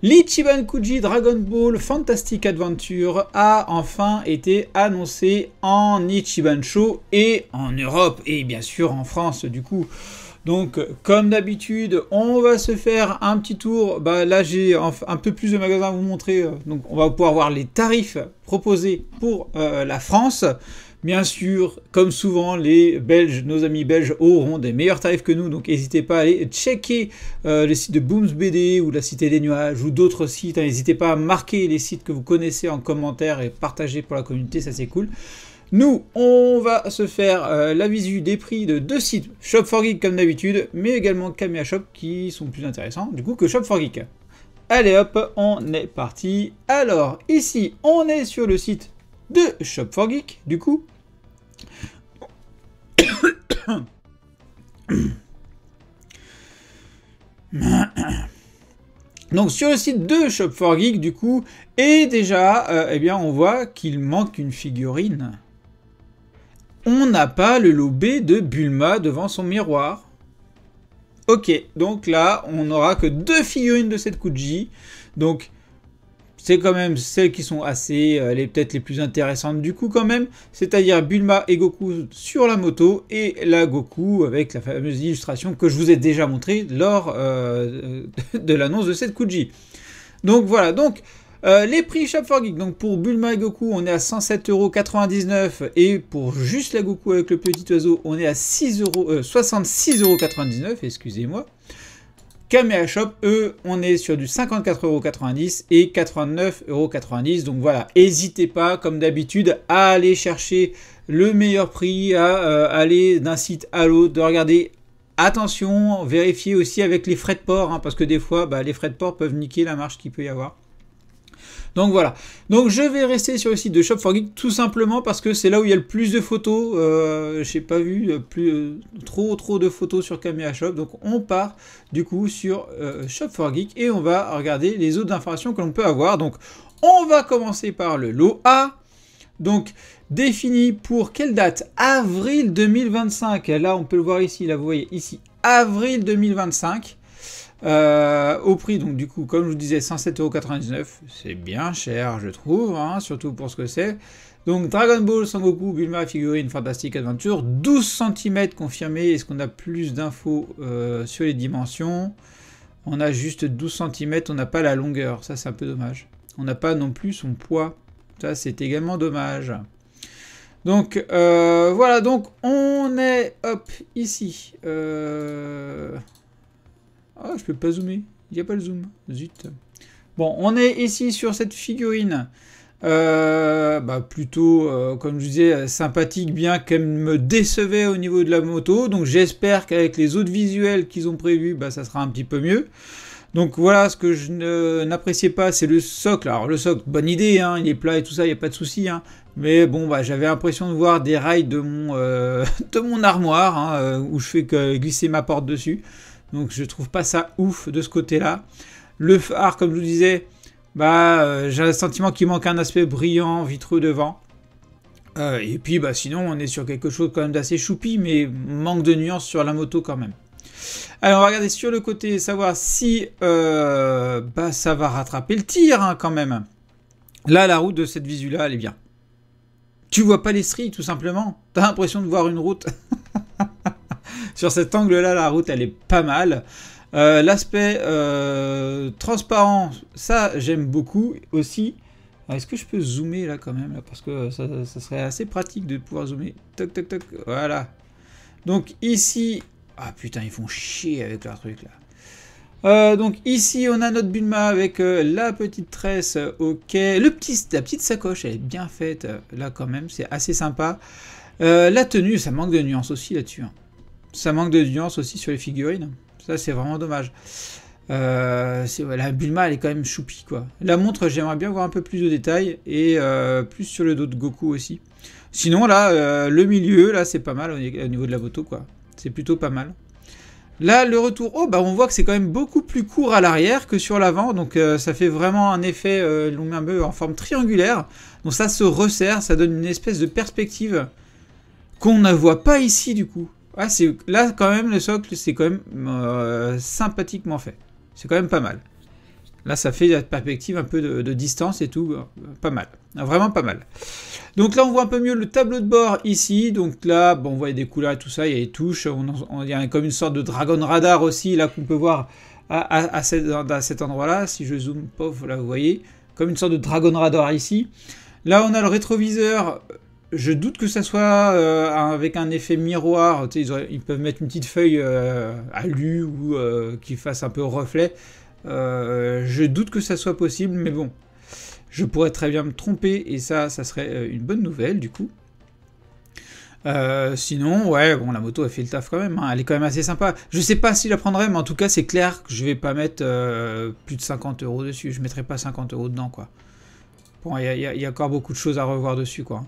L'Ichiban Kuji Dragon Ball Fantastic Adventure a enfin été annoncé en Ichiban Show et en Europe et bien sûr en France du coup. Donc comme d'habitude on va se faire un petit tour, là j'ai un peu plus de magasins à vous montrer, donc on va pouvoir voir les tarifs proposés pour la France. Bien sûr, comme souvent, les Belges, nos amis belges auront des meilleurs tarifs que nous, donc n'hésitez pas à aller checker le site de Booms BD ou la Cité des Nuages ou d'autres sites. N'hésitez pas à marquer les sites que vous connaissez en commentaire et partager pour la communauté, ça c'est cool. Nous, on va se faire la visu des prix de deux sites, Shop4Geek comme d'habitude, mais également Kamiya Shop qui sont plus intéressants du coup que Shop4Geek. Allez hop, on est parti. Alors ici, on est sur le site de Shop4Geek du coup. Donc sur le site de Shop4Geek du coup, et déjà, eh bien on voit qu'il manque une figurine. On n'a pas le lot B de Bulma devant son miroir. Ok, donc là, on n'aura que deux figurines de cette Kuji. Donc c'est quand même celles qui sont assez, peut-être les plus intéressantes du coup quand même, c'est-à-dire Bulma et Goku sur la moto et la Goku avec la fameuse illustration que je vous ai déjà montrée lors de l'annonce de cette Kuji. Donc voilà, donc les prix Shop4Geek, donc pour Bulma et Goku on est à 107,99€ et pour juste la Goku avec le petit oiseau on est à 66,99€, excusez-moi. Kamiya Shop, eux, on est sur du 54,90€ et 89,90€. Donc voilà, n'hésitez pas, comme d'habitude, à aller chercher le meilleur prix, à aller d'un site à l'autre, de regarder. Attention, vérifiez aussi avec les frais de port, parce que des fois, les frais de port peuvent niquer la marge qu'il peut y avoir. Donc voilà, donc je vais rester sur le site de Shop4Geek tout simplement parce que c'est là où il y a le plus de photos. Je n'ai pas vu trop de photos sur Kamiya Shop, donc on part du coup sur Shop4Geek et on va regarder les autres informations que l'on peut avoir. Donc on va commencer par le lot A, donc défini pour quelle date? Avril 2025, là on peut le voir ici, là vous voyez ici, avril 2025. Au prix, donc du coup, comme je vous disais, 107,99€, c'est bien cher, je trouve, surtout pour ce que c'est. Donc Dragon Ball Sangoku Bulma figurine Fantastic Adventure, 12 cm confirmé. Est-ce qu'on a plus d'infos sur les dimensions? On a juste 12 cm, on n'a pas la longueur, ça c'est un peu dommage. On n'a pas non plus son poids, ça c'est également dommage. Donc voilà, donc on est, hop, ici. Ah, je peux pas zoomer. Il n'y a pas le zoom. Zut. Bon, on est ici sur cette figurine. Plutôt, comme je disais, sympathique, bien qu'elle me décevait au niveau de la moto. Donc j'espère qu'avec les autres visuels qu'ils ont prévus, ça sera un petit peu mieux. Donc voilà, ce que je n'appréciais pas, c'est le socle. Alors le socle, bonne idée, il est plat et tout ça, il n'y a pas de souci. Mais bon, j'avais l'impression de voir des rails de mon armoire, où je fais que glisser ma porte dessus. Donc je trouve pas ça ouf de ce côté-là. Le phare, comme je vous disais, j'ai le sentiment qu'il manque un aspect brillant, vitreux devant. Et puis sinon on est sur quelque chose quand même d'assez choupi, mais manque de nuances sur la moto quand même. Alors on va regarder sur le côté, savoir si ça va rattraper le tir quand même. Là la route de cette visu-là, elle est bien. Tu vois pas les stries tout simplement. T'as l'impression de voir une route. Sur cet angle-là, la route, elle est pas mal. L'aspect transparent, ça, j'aime beaucoup aussi. Est-ce que je peux zoomer là quand même là, parce que ça serait assez pratique de pouvoir zoomer. Toc, toc, toc. Voilà. Donc ici... Ah putain, ils font chier avec leur truc là. Donc ici, on a notre Bulma avec la petite tresse. Ok. La petite sacoche, elle est bien faite. Là quand même, c'est assez sympa. La tenue, ça manque de nuances aussi là-dessus. Ça manque de nuances aussi sur les figurines. Ça, c'est vraiment dommage. La Bulma, elle est quand même choupi, quoi. La montre, j'aimerais bien voir un peu plus de détails. Et plus sur le dos de Goku aussi. Sinon, là, le milieu, là, c'est pas mal au niveau de la moto, quoi. C'est plutôt pas mal. Là, le retour, on voit que c'est quand même beaucoup plus court à l'arrière que sur l'avant. Donc, ça fait vraiment un effet long un peu en forme triangulaire. Donc, ça se resserre. Ça donne une espèce de perspective qu'on ne voit pas ici, du coup. Ah, là, quand même, le socle, c'est quand même sympathiquement fait. C'est quand même pas mal. Là, ça fait la perspective un peu de distance et tout. Pas mal. Vraiment pas mal. Donc là, on voit un peu mieux le tableau de bord ici. Donc là, bon, on voit des couleurs et tout ça. Il y a les touches. Il y a comme une sorte de Dragon Radar aussi, là, qu'on peut voir à cet endroit-là. Si je zoome, pof, là, vous voyez. Comme une sorte de Dragon Radar ici. Là, on a le rétroviseur. Je doute que ça soit avec un effet miroir. Tu sais, ils peuvent mettre une petite feuille alu ou qui fasse un peu reflet. Je doute que ça soit possible, mais bon, je pourrais très bien me tromper et ça serait une bonne nouvelle du coup. Sinon, ouais, bon, la moto elle fait le taf quand même, hein. Elle est quand même assez sympa. Je sais pas si je la prendrais, mais en tout cas, c'est clair que je vais pas mettre plus de 50 € dessus. Je mettrai pas 50 € dedans, quoi. Bon, il y a encore beaucoup de choses à revoir dessus, quoi.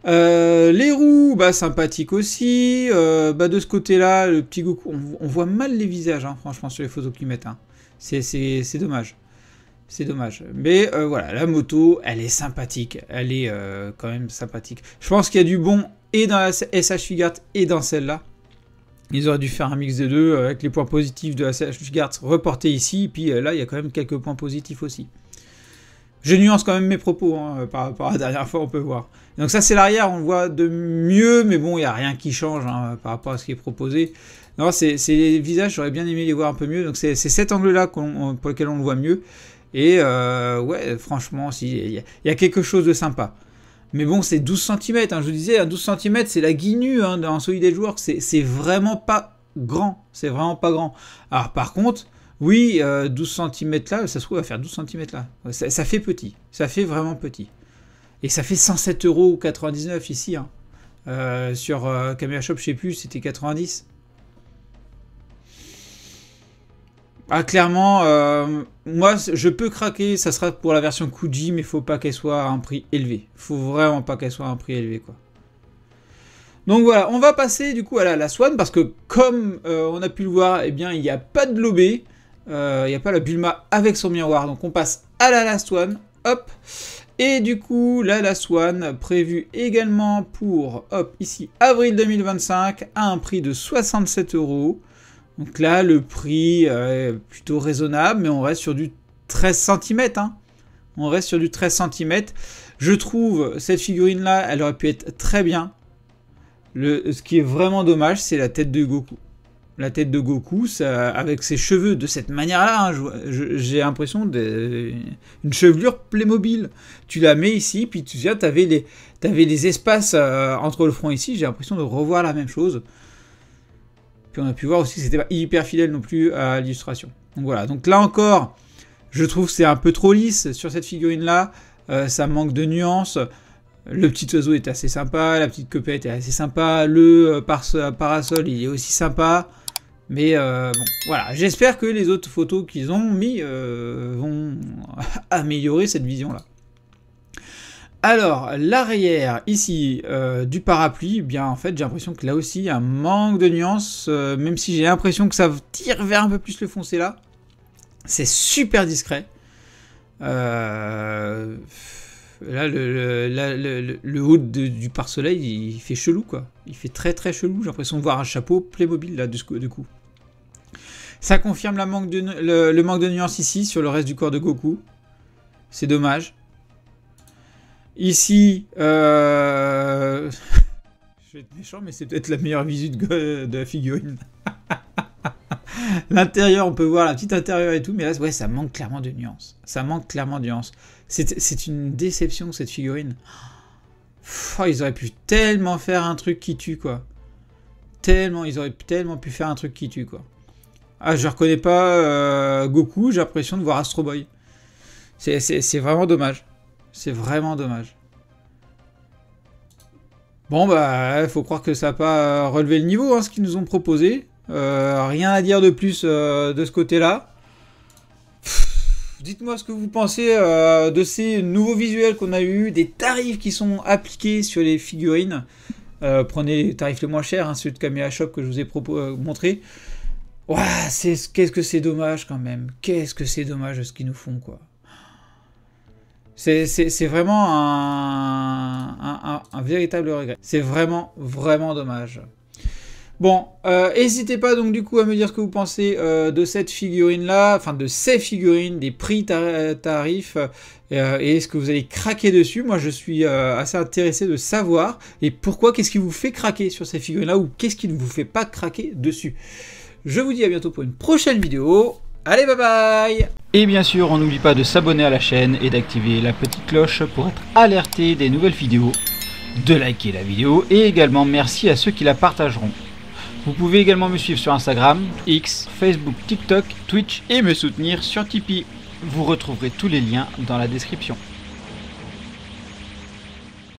Les roues, bah sympathiques aussi. De ce côté-là, le petit Goku, on voit mal les visages, hein, franchement, sur les photos qu'ils mettent, hein. C'est dommage. C'est dommage. Mais voilà, la moto, elle est sympathique. Elle est quand même sympathique. Je pense qu'il y a du bon et dans la SH Figart et dans celle-là. Ils auraient dû faire un mix des deux avec les points positifs de la SH Figart reportés ici. Et puis là, il y a quand même quelques points positifs aussi. Je nuance quand même mes propos hein, par rapport à la dernière fois, on peut voir. Donc ça, c'est l'arrière, on le voit de mieux, mais bon, il n'y a rien qui change hein, par rapport à ce qui est proposé. Non, c'est les visages, j'aurais bien aimé les voir un peu mieux. Donc c'est cet angle-là pour lequel on le voit mieux. Et ouais, franchement, il y a quelque chose de sympa. Mais bon, c'est 12 cm, hein, je vous disais, 12 cm, c'est la guinue hein, dans Solid Edge Works. C'est vraiment pas grand. C'est vraiment pas grand. Alors par contre... Oui, 12 cm là, ça se trouve à faire 12 cm là. Ça fait petit, ça fait vraiment petit. Et ça fait 107,99 € ici. Hein. Sur Camera Shop, je sais plus, c'était 90. Ah, clairement, moi, je peux craquer, ça sera pour la version Kuji, mais il faut pas qu'elle soit à un prix élevé. Faut vraiment pas qu'elle soit à un prix élevé, quoi. Donc voilà, on va passer du coup à la Swan, parce que comme on a pu le voir, eh bien, il n'y a pas de lobé. Il n'y a pas la Bulma avec son miroir, donc on passe à la Last One, hop, et du coup la Last One prévue également pour, hop, ici, avril 2025, à un prix de 67 €, donc là le prix est plutôt raisonnable, mais on reste sur du 13 cm, hein. On reste sur du 13 cm, je trouve cette figurine là, elle aurait pu être très bien, ce qui est vraiment dommage, c'est la tête de Goku. La tête de Goku, ça, avec ses cheveux de cette manière-là, hein, j'ai l'impression d'une chevelure Playmobil. Tu la mets ici, puis tu viens, t'avais les espaces entre le front ici, j'ai l'impression de revoir la même chose. Puis on a pu voir aussi que c'était pas hyper fidèle non plus à l'illustration. Donc voilà, donc là encore, je trouve que c'est un peu trop lisse sur cette figurine-là, ça manque de nuances. Le petit oiseau est assez sympa, la petite copette est assez sympa, le parasol il est aussi sympa. Mais bon, voilà, j'espère que les autres photos qu'ils ont mis vont améliorer cette vision-là. Alors, l'arrière, ici, du parapluie, eh bien en fait, j'ai l'impression que là aussi, il y a un manque de nuances, même si j'ai l'impression que ça tire vers un peu plus le foncé là. C'est super discret. Là, le haut du pare-soleil, il fait chelou, quoi. Il fait très très chelou. J'ai l'impression de voir un chapeau Playmobil, là, du coup. Ça confirme le manque de nuances ici, sur le reste du corps de Goku. C'est dommage. Ici, je vais être méchant, mais c'est peut-être la meilleure visu de la figurine. L'intérieur, on peut voir la petite intérieur et tout, mais là, ouais, ça manque clairement de nuances. Ça manque clairement de nuances. C'est une déception, cette figurine. Oh, ils auraient pu tellement faire un truc qui tue, quoi. Ils auraient tellement pu faire un truc qui tue, quoi. Ah, je reconnais pas Goku, j'ai l'impression de voir Astro Boy. C'est vraiment dommage. C'est vraiment dommage. Bon, bah, il faut croire que ça n'a pas relevé le niveau, hein, ce qu'ils nous ont proposé. Rien à dire de plus de ce côté-là. Dites-moi ce que vous pensez de ces nouveaux visuels qu'on a eu, des tarifs qui sont appliqués sur les figurines. Prenez les tarifs les moins chers, hein, ceux de Camera Shop que je vous ai montré. Ouais, qu'est-ce que c'est dommage quand même. Qu'est-ce que c'est dommage ce qu'ils nous font, quoi. C'est vraiment un véritable regret. C'est vraiment, vraiment dommage. Bon, n'hésitez pas donc du coup à me dire ce que vous pensez de cette figurine-là, enfin de ces figurines, des prix tarifs, et est-ce que vous allez craquer dessus? Moi je suis assez intéressé de savoir, et pourquoi, qu'est-ce qui vous fait craquer sur ces figurines-là, ou qu'est-ce qui ne vous fait pas craquer dessus. Je vous dis à bientôt pour une prochaine vidéo. Allez, bye bye! Et bien sûr, on n'oublie pas de s'abonner à la chaîne et d'activer la petite cloche pour être alerté des nouvelles vidéos, de liker la vidéo, et également merci à ceux qui la partageront. Vous pouvez également me suivre sur Instagram, X, Facebook, TikTok, Twitch et me soutenir sur Tipeee. Vous retrouverez tous les liens dans la description.